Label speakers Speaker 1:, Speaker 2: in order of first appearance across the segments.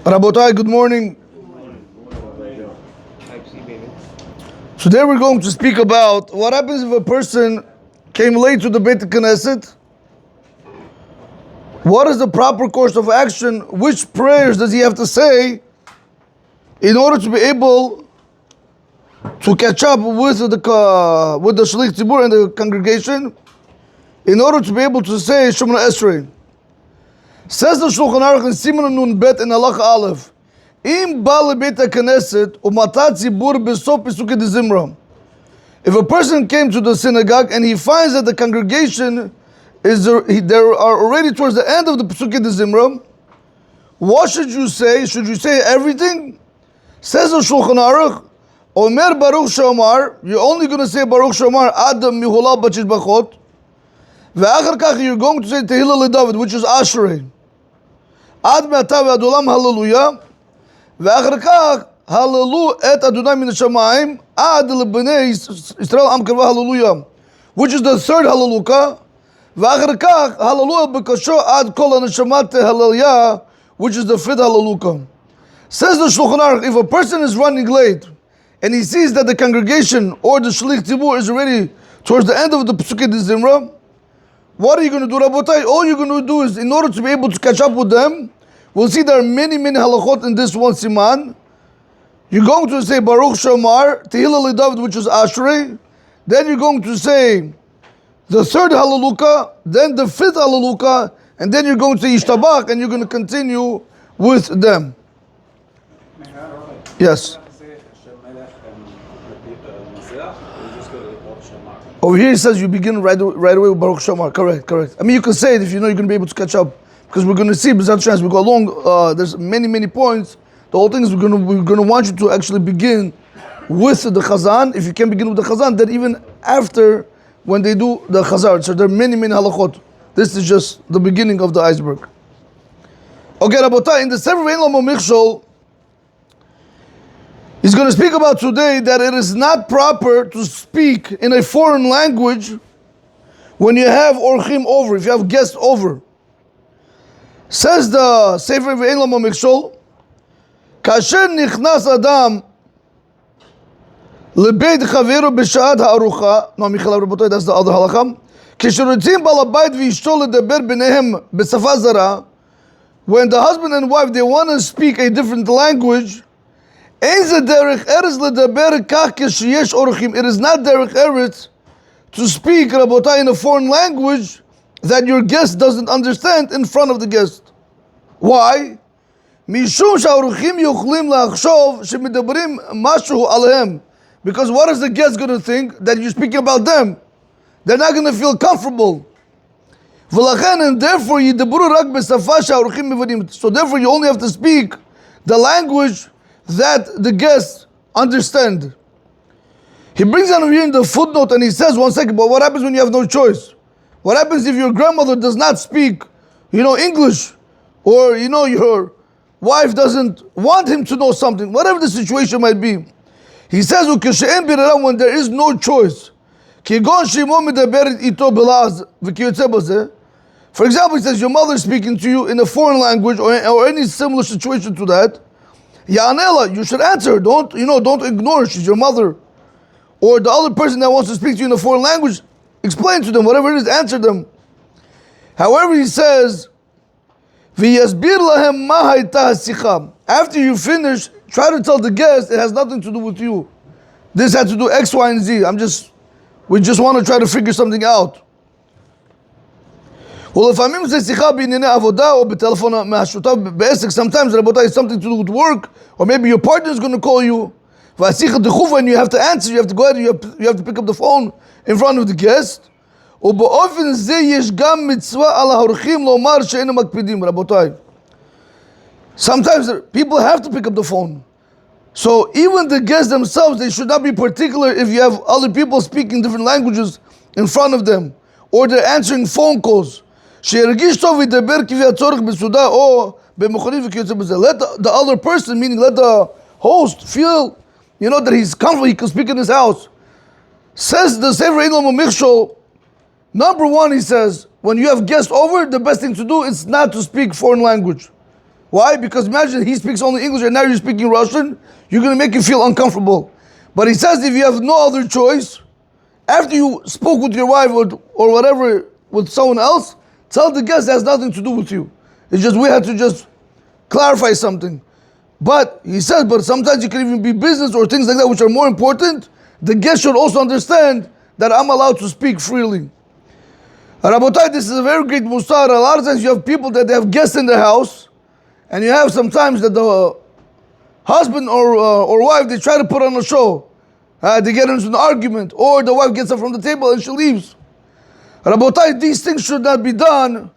Speaker 1: Rabotai, good morning. Today we're going to speak about what happens if a person came late to the Beit Knesset. What is the proper course of action? Which prayers does he have to say in order to be able to catch up with the Shlich Tzibur and the congregation, in order to be able to say Shemona Esrei? Says the Shulchan Aruch in Siman Nun Bet in Halacha Aleph, Im Bal Beit Knesset umatat Tzibur besof Pesukei Zimra. If a person came to the synagogue and he finds that the congregation there are already towards the end of the Pesukei Zimra, what should you say? Should you say everything? Says the Shulchan Aruch, Omer Baruch Shomar, you're only going to say Baruch Shomar Adam Mihula Bachis Bachot. Ve'achar kach, you're going to say Tehillah LeDavid, which is Ashrei. Ad me'ata ve'adolam hallelujah. Ve'achar kach, hallelu et Adonai min shamayim. Ad lebnei Yisrael am karva hallelujah, which is the third hallelujah. Ve'achar kach, hallelujah b'kasho ad kol hanashamat hallelujah, which is the fifth hallelujah. Says the Shulchan Aruch, if a person is running late and he sees that the congregation or the Shlich Tzibur is already towards the end of the Pesukei Zimra, what are you going to do, Rabotai? All you're going to do is, in order to be able to catch up with them, we'll see there are many halachot in this one siman. You're going to say Baruch Shomar, Tehillah LeDavid, which is Ashrei. Then you're going to say the third hallelujah, then the fifth hallelujah, and then you're going to say Yishtabach, and you're going to continue with them. Yes. Over here it says you begin right away with Baruch Shomar. Correct. I mean, you can say it if you know you're going to be able to catch up, because we're going to see, b'ezrat chance, we go along. There's many points. The whole thing is we're going to want you to actually begin with the Chazan. If you can begin with the Chazan, then even after when they do the Chazar. So there are many halachot. This is just the beginning of the iceberg. Okay, Rabotai, in the Sefer Ve'en Lamo Michshol, he's going to speak about today that it is not proper to speak in a foreign language when you have orchim over, if you have guests over. Says the Sefer Ve'en Lamo Michshol, Kasher nichnas adam lebeit chaveru b'sha'at ha'arucha. No, Michal Rabotai, that's the other halakha. Kisherutzim balabayit v'ishto ledaber b'nehem b'safa zara. When the husband and wife, they want to speak a different language, it is not derech eretz to speak, Rabotai, in a foreign language that your guest doesn't understand in front of the guest. Why? Because what is the guest going to think? That you're speaking about them. They're not going to feel comfortable. And therefore, so therefore you only have to speak the language that the guests understand. He brings down here in the footnote and he says, one second, but what happens when you have no choice? What happens if your grandmother does not speak, English, or your wife doesn't want him to know something, whatever the situation might be. He says, when there is no choice. For example, he says, your mother is speaking to you in a foreign language or any similar situation to that. Ya'anela, you should answer. Don't ignore her. She's your mother. Or the other person that wants to speak to you in a foreign language, explain to them, whatever it is, answer them. However, he says, V'yasbir lahem ma hayta hasicha. After you finish, try to tell the guest it has nothing to do with you. This had to do X, Y, and Z. We just want to try to figure something out. Well, if sometimes, Rabotai, it's something to do with work, or maybe your partner is going to call you, and you have to answer, you have to go ahead, you have to pick up the phone in front of the guest. Sometimes people have to pick up the phone. So even the guests themselves, they should not be particular if you have other people speaking different languages in front of them, or they're answering phone calls. Let the other person, meaning let the host, feel that he's comfortable, he can speak in his house. Says the Sefer Ve'en Lamo Michshol, number one, he says, when you have guests over, the best thing to do is not to speak foreign language. Why? Because imagine he speaks only English and now you're speaking Russian, you're going to make you feel uncomfortable. But he says if you have no other choice, after you spoke with your wife or whatever with someone else, tell the guest it has nothing to do with you. It's just we had to just clarify something. But he says, but sometimes it can even be business or things like that which are more important. The guest should also understand that I'm allowed to speak freely. Rabotai, this is a very great musar. A lot of times you have people that they have guests in their house, and you have sometimes that the husband or wife, they try to put on a show. They get into an argument, or the wife gets up from the table and she leaves. Rabotai, these things should not be done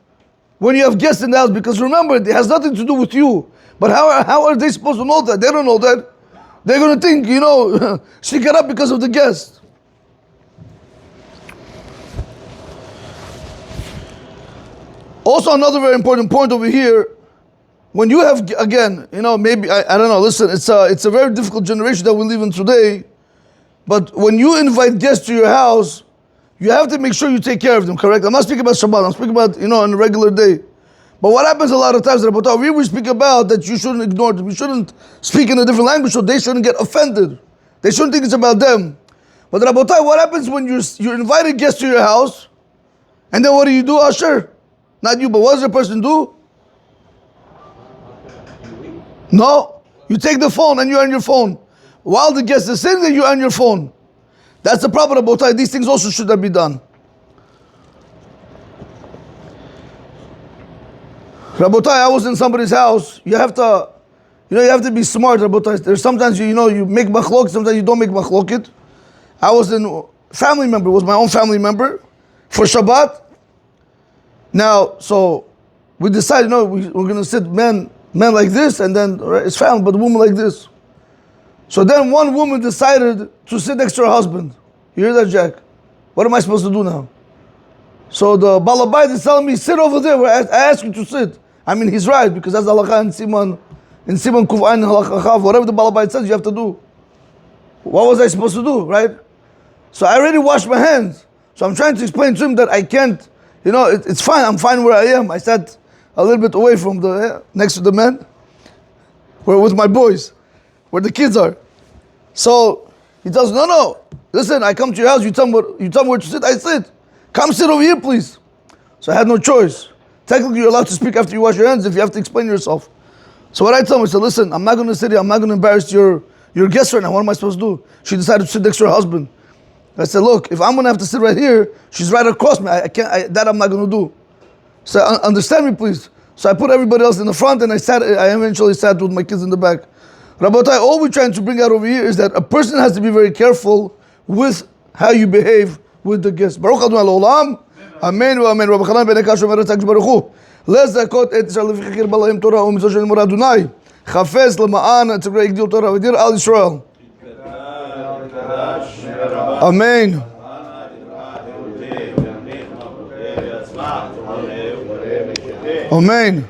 Speaker 1: when you have guests in the house, because remember, it has nothing to do with you. But how are they supposed to know that? They don't know that. They're going to think, she got up because of the guest. Also, another very important point over here, when you have, again, maybe, I don't know, listen, it's a very difficult generation that we live in today, but when you invite guests to your house, you have to make sure you take care of them, correct? I'm not speaking about Shabbat, I'm speaking about, on a regular day. But what happens a lot of times, we speak about that you shouldn't ignore them, you shouldn't speak in a different language so they shouldn't get offended. They shouldn't think it's about them. But Rabotai, what happens when you're invited guests to your house, and then what do, Usher? Not you, but what does the person do? No, you take the phone and you're on your phone. While the guest is sitting there, you're on your phone. That's the problem about these things also should not be done. Rabotai, I was in somebody's house. You have to be smart, Rabotai. There's sometimes you make machlok, sometimes you don't make machlokit. I was in family member, it was my own family member for Shabbat. Now, so we decided, we're going to sit men like this, and then it's family, but women like this. So then one woman decided to sit next to her husband. You hear that, Jack? What am I supposed to do now? So the Balabai is telling me, sit over there where I asked you to sit. I mean, he's right, because that's halakha in Siman Kuf'ain halakha Chav. Whatever the Balabai says, you have to do. What was I supposed to do, right? So I already washed my hands. So I'm trying to explain to him that I can't, it's fine, I'm fine where I am. I sat a little bit away from next to the men, where with my boys, where the kids are. So he tells me, no, listen, I come to your house, you tell me where to sit, I sit. Come sit over here, please. So I had no choice. Technically, you're allowed to speak after you wash your hands if you have to explain yourself. So what I tell him, I said, listen, I'm not going to sit here, I'm not going to embarrass your guest right now. What am I supposed to do? She decided to sit next to her husband. I said, look, if I'm going to have to sit right here, she's right across me. That I'm not going to do. So understand me, please. So I put everybody else in the front, and I eventually sat with my kids in the back. Rabbatai, all we're trying to bring out over here is that a person has to be very careful with how you behave with the guests. Baruch Adonai L'olam. Amen wa amen. Rabbi Chanan ben Ekash omer Tzak Baruch Hu. Lezakot et Yisrael lefichir balaim Torah u'mitzvot shel limud Adonai. Chafez l'ma'an tzigray igdil Torah v'dir al Yisrael. Amen. Amen.